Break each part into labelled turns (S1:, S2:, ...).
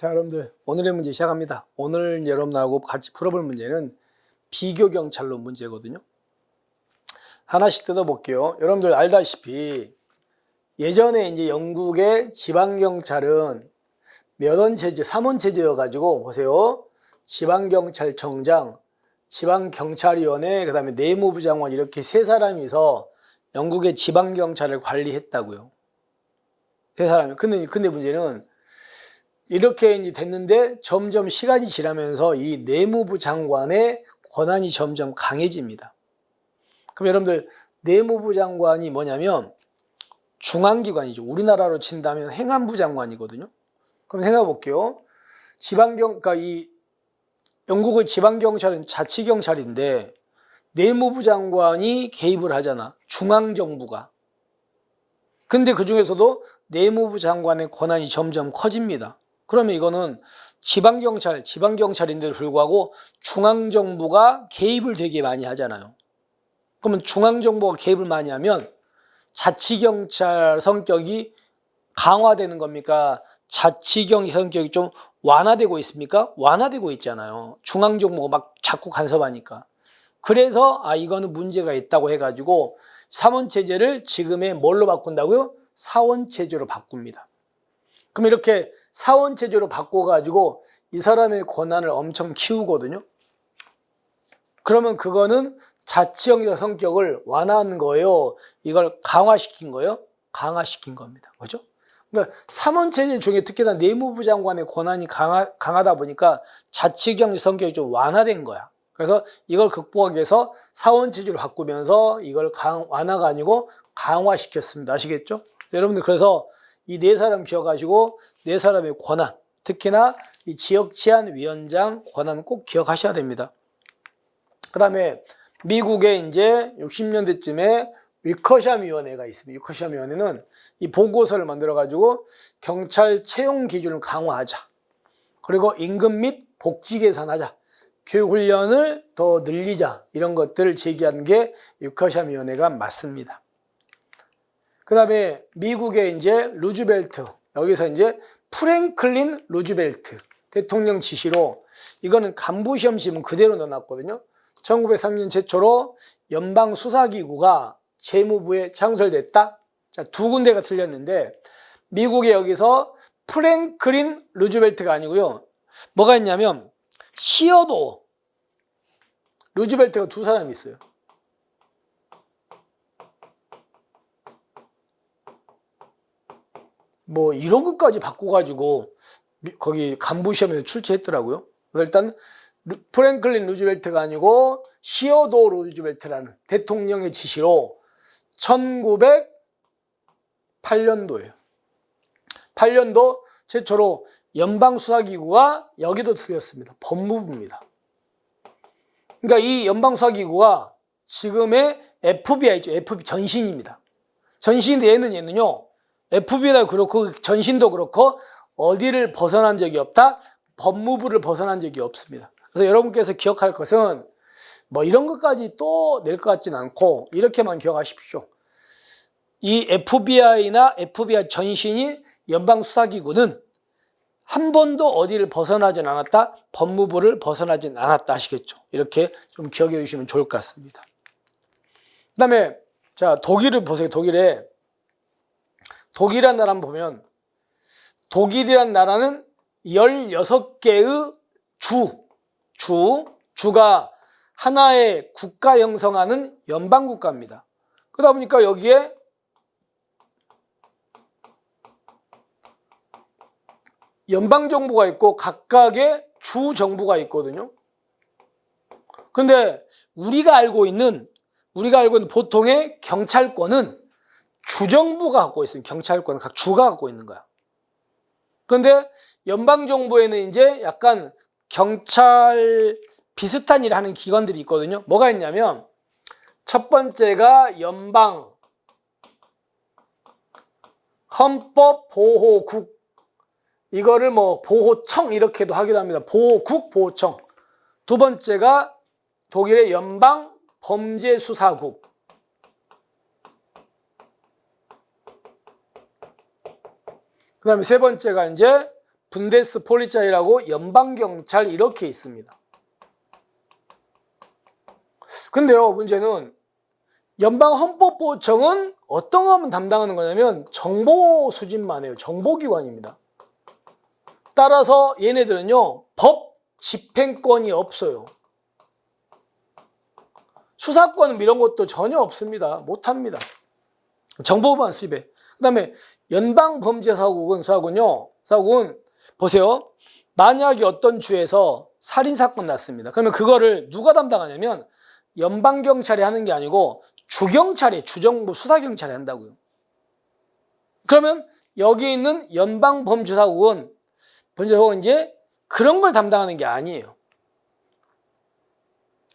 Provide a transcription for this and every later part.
S1: 자, 여러분들 오늘의 문제 시작합니다. 오늘 여러분하고 같이 풀어볼 문제는 비교경찰론 문제거든요. 하나씩 뜯어볼게요. 여러분들 알다시피 예전에 이제 영국의 지방경찰은 몇원 체제, 3원 체제여가지고 보세요. 지방경찰청장, 지방경찰위원회, 그 다음에 내무부 장관 이렇게 세 사람이서 영국의 지방경찰을 관리했다고요. 세 사람이. 근데 문제는 이렇게 이제 됐는데 점점 시간이 지나면서 이 내무부 장관의 권한이 점점 강해집니다. 그럼 여러분들 내무부 장관이 뭐냐면 중앙기관이죠. 우리나라로 친다면 행안부 장관이거든요. 그럼 생각해 볼게요. 그러니까 이 영국의 지방경찰은 자치경찰인데 내무부 장관이 개입을 하잖아. 중앙정부가. 근데 그 중에서도 내무부 장관의 권한이 점점 커집니다. 그러면 이거는 지방경찰인데도 불구하고 중앙정부가 개입을 되게 많이 하잖아요. 그러면 중앙정부가 개입을 많이 하면 자치경찰 성격이 강화되는 겁니까? 자치경 성격이 좀 완화되고 있습니까? 완화되고 있잖아요. 중앙정부가 막 자꾸 간섭하니까. 그래서 이거는 문제가 있다고 해가지고 사원체제를 지금의 뭘로 바꾼다고요? 사원체제로 바꿉니다. 그럼 이렇게 사원체제로 바꿔가지고 이 사람의 권한을 엄청 키우거든요. 그러면 그거는 자치형의 성격을 완화한 거예요. 이걸 강화시킨 거예요. 강화시킨 겁니다. 그죠? 그러니까 사원체제 중에 특히나 내무부 장관의 권한이 강하다 보니까 자치형 성격이 좀 완화된 거야. 그래서 이걸 극복하기 위해서 사원체제로 바꾸면서 이걸 완화가 아니고 강화시켰습니다. 아시겠죠? 여러분들 그래서 이 네 사람 기억하시고 네 사람의 권한, 특히나 이 지역치안위원장 권한 꼭 기억하셔야 됩니다. 그 다음에 미국에 이제 60년대쯤에 위커샴 위원회가 있습니다. 위커샴 위원회는 이 보고서를 만들어가지고 경찰 채용 기준을 강화하자. 그리고 임금 및 복지 개선하자. 교육훈련을 더 늘리자. 이런 것들을 제기한 게 위커샴 위원회가 맞습니다. 그 다음에 미국의 이제 루즈벨트, 여기서 이제 프랭클린 루즈벨트 대통령 지시로 이거는 간부시험 지문 그대로 넣어놨거든요. 1903년 최초로 연방수사기구가 재무부에 창설됐다. 자, 두 군데가 틀렸는데 미국의 여기서 프랭클린 루즈벨트가 아니고요. 뭐가 있냐면 시어도 루즈벨트가 두 사람이 있어요. 뭐 이런 것까지 바꿔가지고 거기 간부시험에서 출제했더라고요. 일단 프랭클린 루즈벨트가 아니고 시어도 루즈벨트라는 대통령의 지시로 1908년도예요. 8년도 최초로 연방수사기구가 여기도 틀렸습니다. 법무부입니다. 그러니까 이 연방수사기구가 지금의 FBI죠. FBI 전신입니다. 전신인데 얘는요. FBI도 그렇고 전신도 그렇고 어디를 벗어난 적이 없다? 법무부를 벗어난 적이 없습니다. 그래서 여러분께서 기억할 것은 뭐 이런 것까지 또 낼 것 같진 않고 이렇게만 기억하십시오. 이 FBI나 FBI 전신이 연방수사기구는 한 번도 어디를 벗어나진 않았다? 법무부를 벗어나진 않았다. 아시겠죠? 이렇게 좀 기억해 주시면 좋을 것 같습니다. 그 다음에 자 독일을 보세요. 독일이라는 나라 한번 보면 독일이라는 나라는 16개의 주가 하나의 국가 형성하는 연방국가입니다. 그러다 보니까 여기에 연방정부가 있고 각각의 주정부가 있거든요. 근데 우리가 알고 있는 보통의 경찰권은 주정부가 갖고 있어요. 경찰권은 각 주가 갖고 있는 거야. 그런데 연방정부에는 이제 약간 경찰 비슷한 일을 하는 기관들이 있거든요. 뭐가 있냐면 첫 번째가 연방 헌법보호국, 이거를 뭐 보호청 이렇게도 하기도 합니다. 보호국, 보호청. 두 번째가 독일의 연방 범죄수사국. 그 다음에 세 번째가 이제 분데스폴리자이라고 연방경찰 이렇게 있습니다. 근데요, 문제는 연방헌법보호청은 어떤 것만 담당하는 거냐면 정보 수집만 해요. 정보기관입니다. 따라서 얘네들은요, 법 집행권이 없어요. 수사권 이런 것도 전혀 없습니다. 못합니다. 정보만 수집해. 그 다음에 연방범죄사국은 사국은 보세요. 만약에 어떤 주에서 살인사건 났습니다. 그러면 그거를 누가 담당하냐면 연방경찰이 하는 게 아니고 주경찰이, 주정부 수사경찰이 한다고요. 그러면 여기 있는 연방범죄사국은 이제 그런 걸 담당하는 게 아니에요.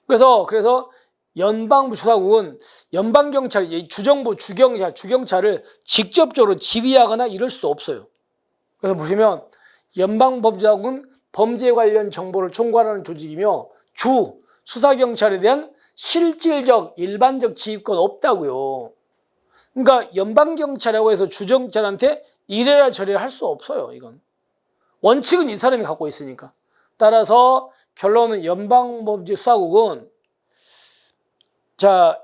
S1: 그래서 연방수사국은 연방경찰, 주정부, 주경찰을 직접적으로 지휘하거나 이럴 수도 없어요. 그래서 보시면 연방범죄사국은 범죄 관련 정보를 총괄하는 조직이며 주, 수사경찰에 대한 실질적, 일반적 지휘권 없다고요. 그러니까 연방경찰이라고 해서 주경찰한테 이래라 저래라 할 수 없어요. 이건 원칙은 이 사람이 갖고 있으니까. 따라서 결론은 연방범죄수사국은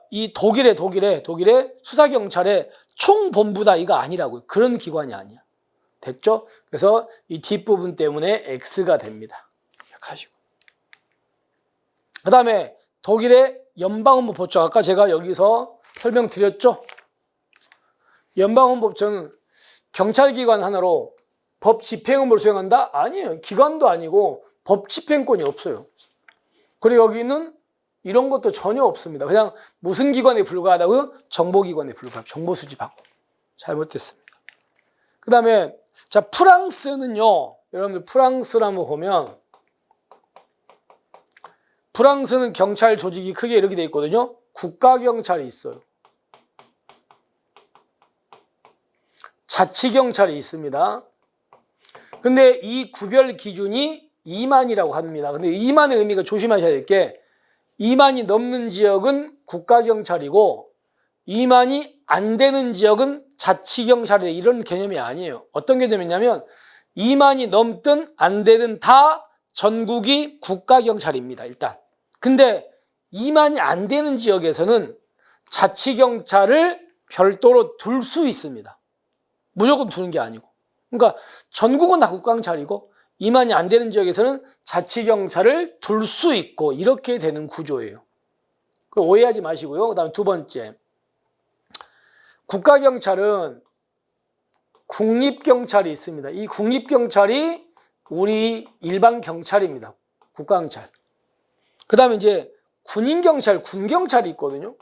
S1: 이 독일의 수사경찰의 총본부다 이거 아니라고요. 그런 기관이 아니야. 됐죠? 그래서 이 뒷부분 때문에 X가 됩니다. 이렇게 하시고. 그 다음에 독일의 연방헌법보호청, 아까 제가 여기서 설명드렸죠? 연방헌법청은 경찰기관 하나로 법 집행 업무를 수행한다? 아니에요. 기관도 아니고 법 집행권이 없어요. 그리고 여기는 이런 것도 전혀 없습니다. 그냥 무슨 기관에 불과하다고요? 정보기관에 불과하고 정보 수집하고. 잘못됐습니다. 그 다음에 프랑스는요. 여러분들 프랑스를 한번 보면 프랑스는 경찰 조직이 크게 이렇게 돼 있거든요. 국가경찰이 있어요. 자치경찰이 있습니다. 근데 이 구별 기준이 2만이라고 합니다. 근데 2만의 의미가 조심하셔야 될 게 2만이 넘는 지역은 국가경찰이고 2만이 안 되는 지역은 자치경찰이다. 이런 개념이 아니에요. 어떤 개념이냐면 2만이 넘든 안 되든 다 전국이 국가경찰입니다. 일단. 근데 2만이 안 되는 지역에서는 자치경찰을 별도로 둘 수 있습니다. 무조건 두는 게 아니고. 그러니까 전국은 다 국가경찰이고 2만이 안 되는 지역에서는 자치경찰을 둘 수 있고 이렇게 되는 구조예요. 오해하지 마시고요. 그 다음에 두 번째. 국가경찰은 국립경찰이 있습니다. 이 국립경찰이 우리 일반 경찰입니다. 국가경찰. 그 다음에 이제 군인경찰, 군경찰이 있거든요.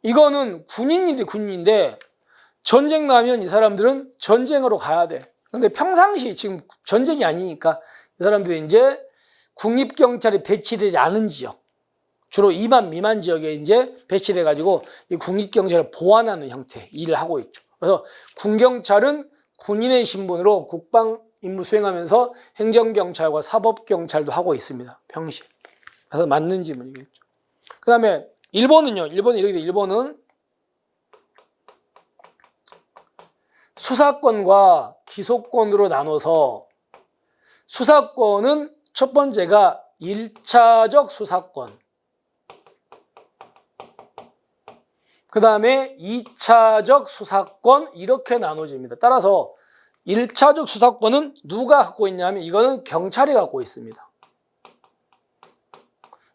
S1: 이거는 군인인데 전쟁 나면 이 사람들은 전쟁으로 가야 돼. 근데 평상시 지금 전쟁이 아니니까 이 사람들이 이제 국립경찰이 배치되지 않은 지역, 주로 2만 미만 지역에 이제 배치돼 가지고 이 국립경찰을 보완하는 형태 일을 하고 있죠. 그래서 군경찰은 군인의 신분으로 국방 임무 수행하면서 행정경찰과 사법경찰도 하고 있습니다. 평시에. 그래서 맞는 질문이겠죠. 그 다음에 일본은요. 일본은 이렇게 돼. 일본은 수사권과 기소권으로 나눠서 수사권은 첫 번째가 1차적 수사권, 그 다음에 2차적 수사권 이렇게 나눠집니다. 따라서 1차적 수사권은 누가 갖고 있냐면 이거는 경찰이 갖고 있습니다.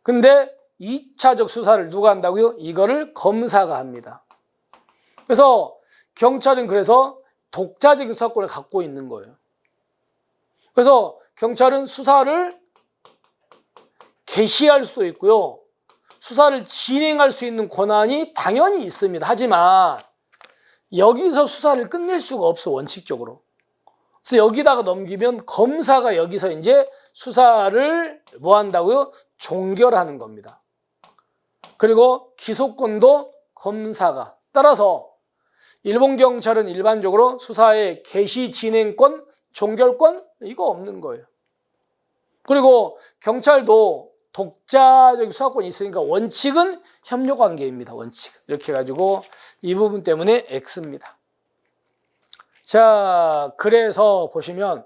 S1: 근데 2차적 수사를 누가 한다고요? 이거를 검사가 합니다. 그래서 경찰은 그래서 독자적인 수사권을 갖고 있는 거예요. 그래서 경찰은 수사를 개시할 수도 있고요. 수사를 진행할 수 있는 권한이 당연히 있습니다. 하지만 여기서 수사를 끝낼 수가 없어, 원칙적으로. 그래서 여기다가 넘기면 검사가 여기서 이제 수사를 뭐 한다고요? 종결하는 겁니다. 그리고 기소권도 검사가. 따라서 일본 경찰은 일반적으로 수사의 개시 진행권, 종결권 이거 없는 거예요. 그리고 경찰도 독자적 수사권이 있으니까 원칙은 협력관계입니다. 원칙. 이렇게 해가지고 이 부분 때문에 X입니다. 자, 그래서 보시면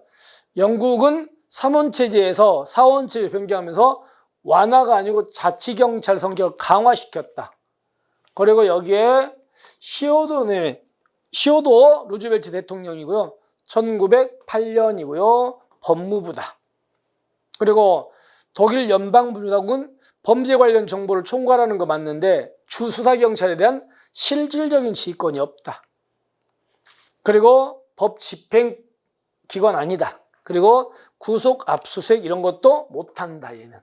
S1: 영국은 3원체제에서 4원체제 변경하면서 완화가 아니고 자치경찰 성격을 강화시켰다. 그리고 여기에 시오도 루즈벨트 대통령이고요. 1908년이고요. 법무부다. 그리고 독일 연방법률국은 범죄 관련 정보를 총괄하는 거 맞는데 주 수사경찰에 대한 실질적인 지휘권이 없다. 그리고 법 집행기관 아니다. 그리고 구속, 압수수색 이런 것도 못한다, 얘는.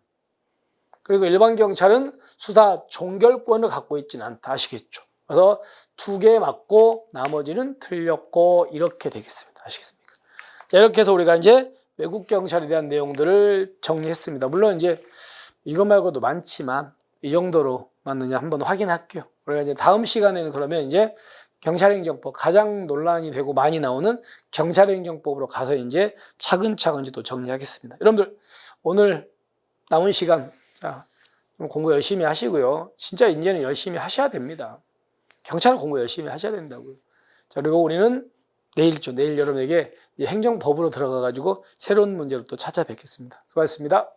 S1: 그리고 일반 경찰은 수사 종결권을 갖고 있지는 않다. 아시겠죠? 그래서 2개 맞고 나머지는 틀렸고 이렇게 되겠습니다. 아시겠습니까? 자, 이렇게 해서 우리가 이제 외국 경찰에 대한 내용들을 정리했습니다. 물론 이제 이거 말고도 많지만 이 정도로 맞느냐 한번 확인할게요. 우리가 이제 다음 시간에는 그러면 이제 경찰행정법, 가장 논란이 되고 많이 나오는 경찰행정법으로 가서 이제 차근차근 또 정리하겠습니다. 여러분들 오늘 남은 시간 좀 공부 열심히 하시고요. 진짜 이제는 열심히 하셔야 됩니다. 경찰 공부 열심히 하셔야 된다고요. 자, 그리고 우리는 내일이죠. 내일 여러분에게 행정법으로 들어가 가지고 새로운 문제로 또 찾아뵙겠습니다. 수고하셨습니다.